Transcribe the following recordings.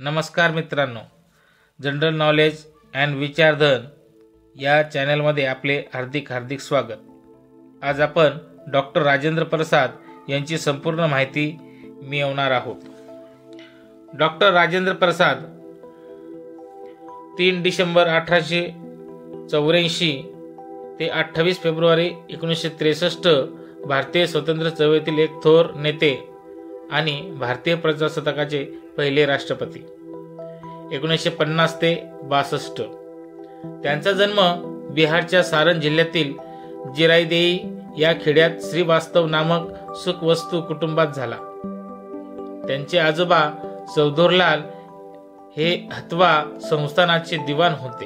नमस्कार मित्रांनो, general knowledge and विचारधन या चॅनलमध्ये आपले हार्दिक स्वागत। आज आपण डॉक्टर राजेंद्र प्रसाद यांची संपूर्ण माहिती मिळवणार आहोत। डॉक्टर राजेंद्र प्रसाद 3 डिसेंबर 1884 ते 28 फेब्रुवारी 1963 भारतीय स्वतंत्र चळवळीतील एक थोर नेते आणि भारतीय प्रजासत्ताकाचे पहिले राष्ट्रपती। 1950 ते 62 त्यांचा जन्म बिहारच्या सारण जिल्ह्यातील जिराईदेई या खेड्यात श्रीवास्तव नामक सुखवस्तू कुटुंबात झाला। त्यांचे आजोबा चौधरलाल हे हतवा संस्थानाचे दिवाण होते।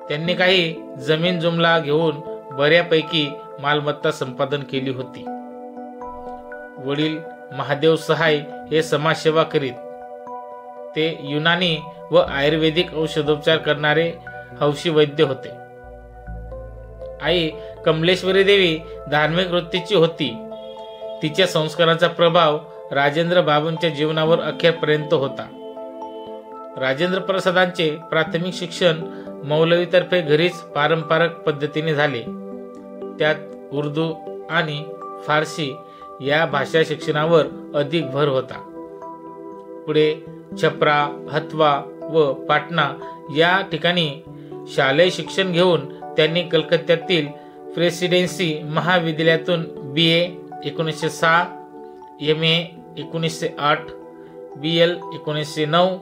त्यांनी काही जमीन जुमला घेऊन बऱ्यापैकी मालमत्ता संपादन केली होती। वडील महादेव सहाय हे समाजसेवा करीत। ते युनानी व आयुर्वेदिक औषधोपचार करणारे हौशी वैद्य होते। आई कमलेश्वरी देवी धार्मिक वृत्तीची होती। तिच्या संस्काराचा प्रभाव राजेंद्र बाबूंच्या जीवनावर अखेरपर्यंत होता। राजेंद्र प्रसादांचे प्राथमिक शिक्षण मौलवीतर्फे घरीच पारंपरिक पद्धतीने झाले। त्यात उर्दू आणि फारसी या भाषा शिक्षणावर अधिक भर होता। पुढे छपरा, हतवा व पाटणा या ठिकाणी शालेय शिक्षण घेऊन त्यांनी कलकत्त्यातील प्रेसिडेन्सी महाविद्यालयातून BA 1906, MA 1908, BL 1909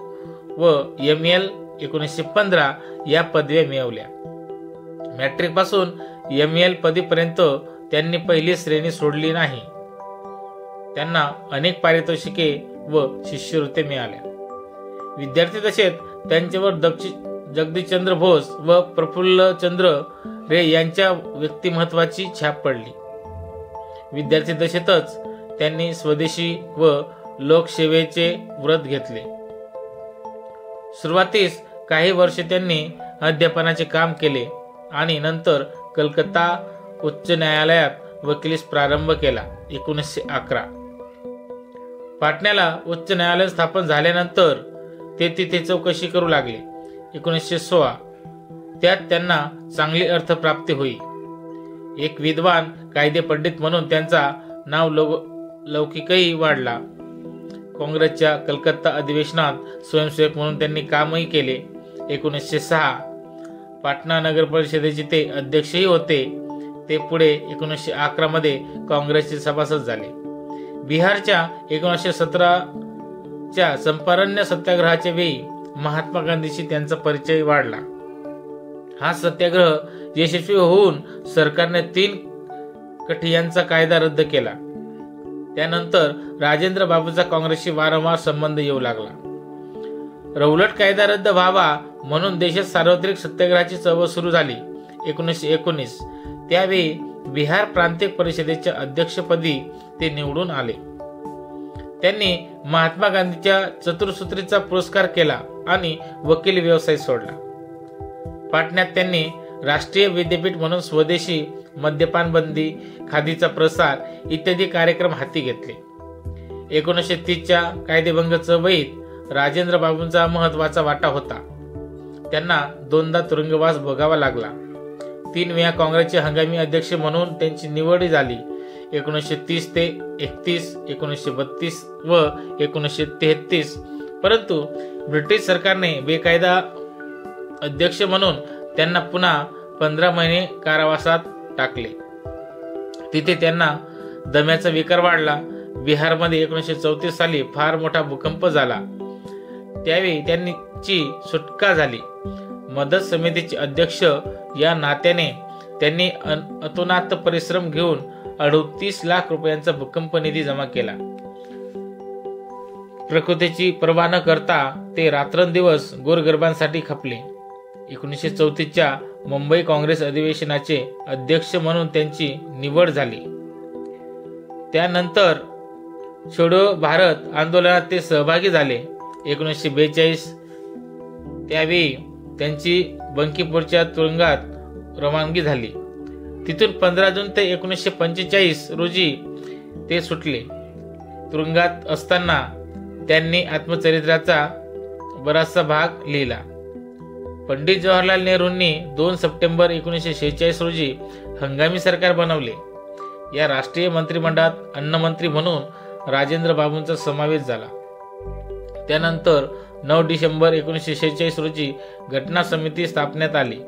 व ML 1915 या पदव्या मिळवल्या। मॅट्रिक पासून ML पदवीपर्यंत त्यांनी पहिली श्रेणी सोडली नाही। त्यांना अनेक पारितोषिके व शिष्यवृत्त्या मिळाल्या। विद्यार्थी दशेत त्यांच्यावर जगदीशचंद्र बोस व प्रफुल्लचंद्र रे यांच्या व्यक्तिमत्वाची छाप पडली। विद्यार्थी दशेतच त्यांनी स्वदेशी व लोकसेवेचे व्रत घेतले। सुरुवातीस काही वर्षे त्यांनी अध्यापनाचे काम केले आणि नंतर कलकत्ता उच्च न्यायालयात वकिलीस प्रारंभ केला। 1911 पाटण्याला उच्च न्यायालय स्थापन झाल्यानंतर ते तिथे चौकशी करू लागले। 1916 त्यात त्यांना चांगली अर्थप्राप्ती होई। एक विद्वान कायदे पंडित म्हणून त्यांचा नाव लौकिकही वाढला। काँग्रेसच्या कलकत्ता अधिवेशनात स्वयंसेवक म्हणून त्यांनी कामही केले। 1906 पाटणा नगर परिषदेचे ते अध्यक्षही होते। ते पुढे 1911 मध्ये काँग्रेसचे सभासद झाले। बिहारच्या 1917च्या चंपारण्य सत्याग्रहाच्या वेळी महात्मा गांधींशी त्यांचा परिचय वाढला। हा सत्याग्रह यशस्वी होऊन सरकारने 3 कठियांचा कायदा रद्द केला। त्यानंतर राजेंद्र बाबूंचा काँग्रेसशी वारंवार संबंध येऊ लागला। रौलट कायदा रद्द व्हावा म्हणून देशात सार्वत्रिक सत्याग्रहाची चळवळ सुरू झाली। 1919 त्यावेळी बिहार प्रांतीय परिषदेच्या अध्यक्षपदी ते निवडून आले। त्यांनी महात्मा गांधींच्या चतुर्सूत्रीचा पुरस्कार केला आणि वकील व्यवसाय सोडला। पाटण्यात त्यांनी राष्ट्रीय विद्यापीठ म्हणून स्वदेशी, मद्यपान बंदी, खादीचा प्रसार इत्यादी कार्यक्रम हाती घेतले। 1930च्या कायदेभंग चळवळीत राजेंद्र बाबूंचा महत्वाचा वाटा होता। त्यांना 2दा तुरुंगवास भोगावा लागला। 3 वेळा काँग्रेसचे हंगामी अध्यक्ष म्हणून त्यांची निवड झाली। 1930 ते 31, 1932 व 1933 परंतु ब्रिटिश सरकारने बेकायदा अध्यक्ष म्हणून त्यांना पुन्हा 15 महिने कारावासात टाकले। तिथे त्यांना दम्याचा विकार वाढला। बिहारमध्ये 1934 साली फार मोठा भूकंप झाला। त्यावेळी त्यांची सुटका झाली। मदत समितीचे अध्यक्ष या नात्याने त्यांनी अतोनात परिश्रम घेऊन 38 लाख रुपयांचा भूकंप निधी जमा केला। प्रकृतीची पर्वा न करता ते रात्रंदिवस गोरगरिबांसाठी खपले। 1934च्या मुंबई काँग्रेस अधिवेशनाचे अध्यक्ष म्हणून त्यांची निवड झाली। त्यानंतर छोडो भारत आंदोलनात ते सहभागी झाले। 1942 त्यावेळी त्यांची बंकीपूरच्या तुरुंगात रवानगी झाली। तिथून 15 जून ते 1945 रोजी ते सुटले। तुरुंगात असताना त्यांनी आत्मचरित्राचा बराचसा भाग लिहिला. पंडित जवाहरलाल नेहरूंनी 2 सप्टेंबर 1946 रोजी हंगामी सरकार बनवले. या राष्ट्रीय मंत्रिमंडळात अन्नमंत्री म्हणून राजेंद्र बाबूंचा समावेश झाला. त्यानंतर 9 डिसेंबर 1946 रोजी घटना समिती स्थापण्यात आली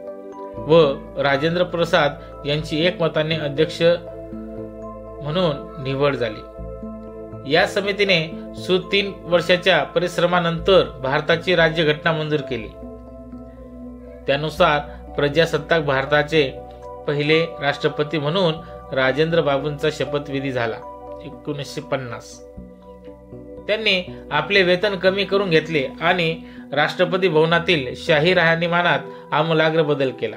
व राजेंद्र प्रसाद यांची एकमताने अध्यक्ष म्हणून निवड झाली. या समितीने 3 वर्षाच्या परिश्रमानंतर भारताची राज्यघटना मंजूर केली. त्यानुसार प्रजासत्ताक भारताचे पहिले राष्ट्रपती म्हणून राजेंद्र बाबूंचा शपथविधी झाला. 1950 त्यांनी आपले वेतन कमी करून घेतले आणि राष्ट्रपती भवनातील शाही राहणीमानात आमूलाग्र बदल केला.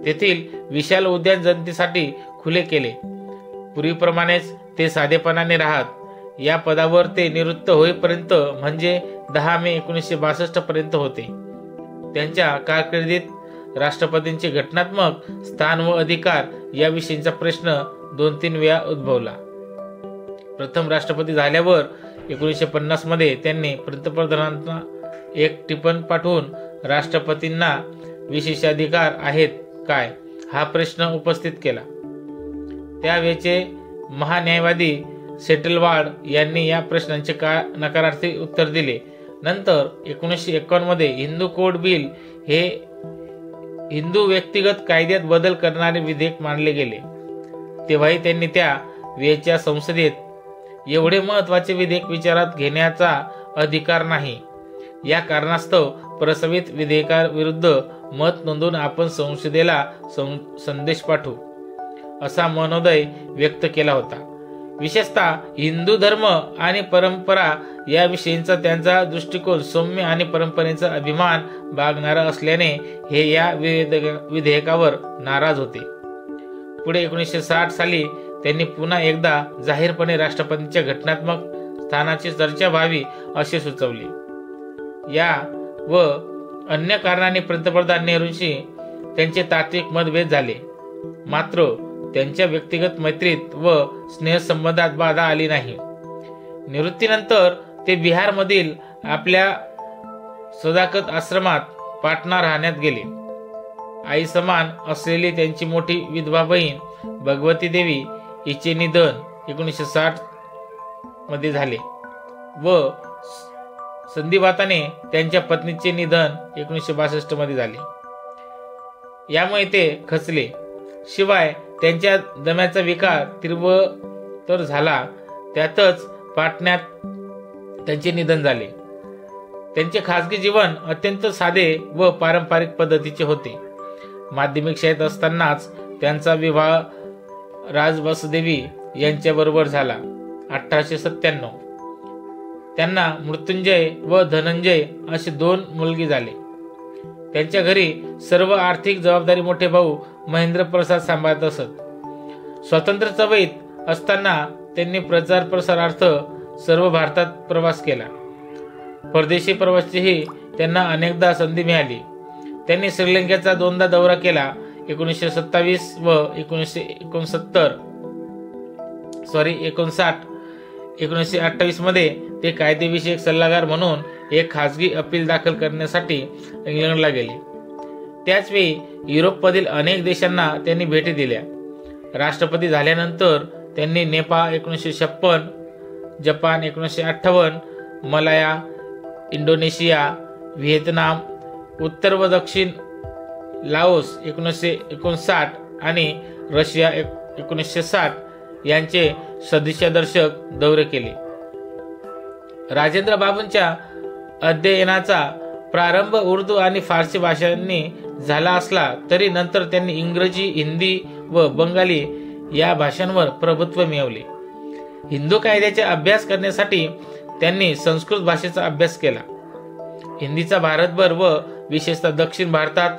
तेथील विशाल उद्यान जनतेसाठी खुले केले. पूर्वीप्रमाणेच ते साधेपणाने राहत. या पदावर ते निवृत्त होईपर्यंत म्हणजे 10 मे 1962 पर्यंत होते. त्यांच्या कारकिर्दीत राष्ट्रपतींचे घटनात्मक स्थान व अधिकार याविषयीचा प्रश्न 2-3 वेळा उद्भवला. प्रथम राष्ट्रपती झाल्यावर 1950 मध्ये त्यांनी पंतप्रधानांना एक टिप्पणी पाठवून राष्ट्रपतींना विशेषाधिकार आहेत काय हा प्रश्न उपस्थित केला. त्यावेळेचे महान्यायवादी सेटलवाड यांनी या प्रश्नांचे नकारार्थी उत्तर दिले. नंतर 1951 मध्ये हिंदू कोड बिल हे हिंदू व्यक्तिगत कायद्यात बदल करणारे विधेयक मानले गेले. तेव्हाही त्यांनी त्या वेळच्या संसदेत एवढे महत्वाचे विधेयक विचारात घेण्याचा अधिकार नाही. या कारणास्तव प्रस्तावित विधेयकाविरुद्ध मत नोंदवून आपण संसदेला संदेश पाठवू असा मनोदय व्यक्त केला होता. विशेषतः हिंदू धर्म आणि परंपरा याविषयीचा त्यांचा दृष्टिकोन सौम्य आणि परंपरेचा अभिमान बाळगणारा असल्याने हे या विधेयकावर नाराज होते. पुढे 1960 साली त्यांनी पुन्हा एकदा जाहीरपणे राष्ट्रपतींच्या घटनात्मक स्थानाची चर्चा व्हावी असे सुचवले. या व अन्य कारणांनी पंतप्रधान नेहरूंशी त्यांचे तात्विक मतभेद झाले. मात्र त्यांच्या व्यक्तिगत मैत्रीत व स्नेहसंबंधात बाधा आली नाही. निवृत्तीनंतर ते बिहारमधील आपल्या सदाकत आश्रमात पाटणा राहण्यात गेले. आई समान असलेली त्यांची मोठी विधवा बहीण भगवती देवी हिचे निधन 1960 मध्ये झाले व संधिवाताने त्यांच्या पत्नीचे निधन 1962 मध्ये झाले. यामुळे ते खचले. शिवाय त्यांच्या दम्याचा विकार तीव्र झाला. त्यातच पाटण्यात त्यांचे निधन झाले. त्यांचे खासगी जीवन अत्यंत साधे व पारंपरिक पद्धतीचे होते. माध्यमिक शाळेत असतानाच त्यांचा विवाह राजबसदेवी यांच्याबरोबर झाला 1897. त्यांना मृत्युंजय व धनंजय असे 2 मुलगे झाले. त्यांच्या घरी सर्व आर्थिक जबाबदारी मोठे भाऊ महेंद्र प्रसाद सांभाळत असत. स्वातंत्र्य चळवळीत असताना त्यांनी प्रचार प्रसारार्थ सर्व भारतात प्रवास केला. परदेशी प्रवासाचीही त्यांना अनेकदा संधी मिळाली. त्यांनी श्रीलंकेचा 2दा दौरा केला. 1927 व 1928 मध्ये ते कायदेविषयक सल्लागार म्हणून एक खासगी अपील दाखल करण्यासाठी इंग्लंडला गेले. त्याचवेळी युरोपमधील अनेक देशांना त्यांनी भेटी दिल्या. राष्ट्रपती झाल्यानंतर त्यांनी Nepal 1956, Japan 1958, Malaya, Indonesia, Vietnam, उत्तर व दक्षिण लाओस 1959 आणि रशिया 1960 यांचे सदिच्छादर्शक दौरे केले. राजेंद्र बाबूंच्या अध्ययनाचा प्रारंभ उर्दू आणि फारसी भाषांनी झाला असला तरी नंतर त्यांनी इंग्रजी, हिंदी व बंगाली या भाषांवर प्रभुत्व मिळवले. हिंदू कायद्याचा अभ्यास करण्यासाठी त्यांनी संस्कृत भाषेचा अभ्यास केला. हिंदीचा भारतभर व विशेषतः दक्षिण भारतात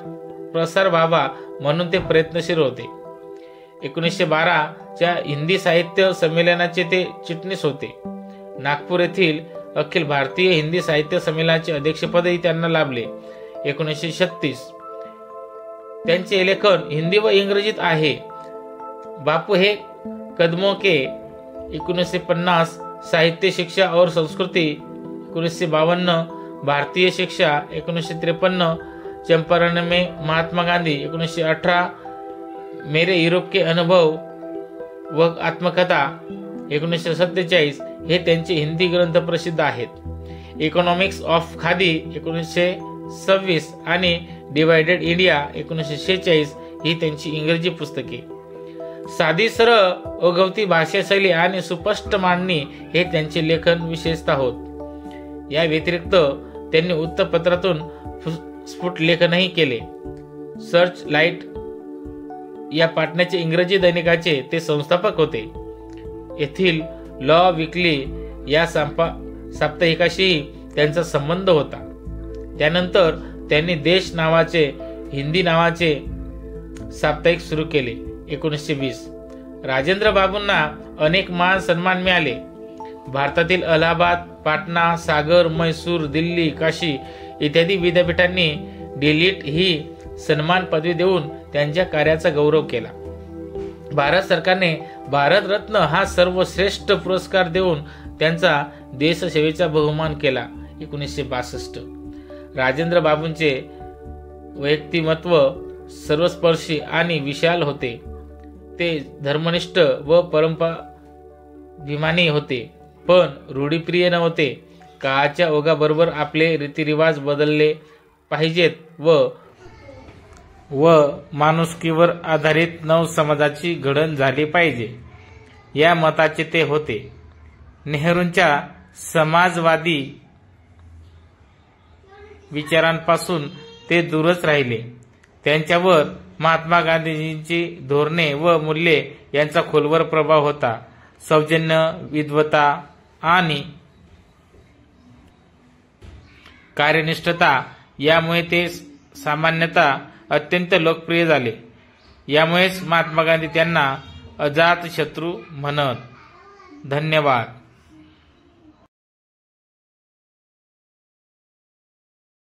प्रसार व्हावा म्हणून ते प्रयत्नशील होते. 1912 च्या हिंदी साहित्य संमेलनाचे ते चिटणीस होते. नागपूर येथील अखिल भारतीय हिंदी साहित्य संमेलनाचे अध्यक्षपदही त्यांना लाभले. 1936 त्यांचे लेखन हिंदी व इंग्रजीत आहे. बापू हे कदमों के 1950 साहित्य शिक्षा और संस्कृति 1952, भारतीय शिक्षा 1953, चंपारण में महात्मा गांधी 1918, मेरे यूरोप के अनुभव व आत्मकथा 1947 हे त्यांचे हिंदी ग्रंथ प्रसिद्ध आहेत। इकॉनॉमिक्स ऑफ खादी 1926 आणि डिवायडेड इंडिया 1946 ही त्यांची इंग्रजी पुस्तके। साधी सरळ ओघवती भाषाशैली आणि सुस्पष्ट मांडणी हे त्यांचे लेखन विशेषतः होत। या व्यतिरिक्त त्यांनी वृत्तपत्रातून स्फुट लेखनही केले। सर्च लाईट या पाटण्याचे इंग्रजी दैनिकाचे ते संस्थापक होते। येथील लॉ वीकली या साप्ताहिकाशीही त्यांचा संबंध होता। त्यानंतर त्यांनी देश नावाचे हिंदी नावाचे साप्ताहिक सुरू केले 1920। राजेंद्र बाबूंना अनेक मान सन्मान मिळाले। भारतातील अलाहाबाद, पाटणा, सागर, म्हैसूर, दिल्ली, काशी इत्यादी विद्यापीठांनी डिलीट ही सन्मान पदवी देऊन त्यांच्या कार्याचा गौरव केला। भारत सरकारने भारत रत्न हा सर्वश्रेष्ठ पुरस्कार देऊन त्यांचा देशसेवेचा बहुमान केला 1962। राजेंद्र बाबूंचे व्यक्तिमत्व सर्वस्पर्शी आणि विशाल होते। ते धर्मनिष्ठ व परंपराभिमानी होते, पण रूढीप्रिय नव्हते। काळाच्या ओघाबरोबर आपले रीतिरिवाज बदलले पाहिजेत व माणुसकीवर आधारित नव समाजाची घडण झाली पाहिजे या मताचे ते होते। नेहरूंच्या समाजवादी विचारांपासून ते दूरच राहिले। त्यांच्यावर महात्मा गांधींची धोरणे व मूल्ये यांचा खोलवर प्रभाव होता। सौजन्य, विद्वत्ता आणि कार्यनिष्ठता यामुळे ते सामान्यतः अत्यंत लोकप्रिय झाले। यामुळेच महात्मा गांधी त्यांना अजात शत्रू म्हणत। धन्यवाद।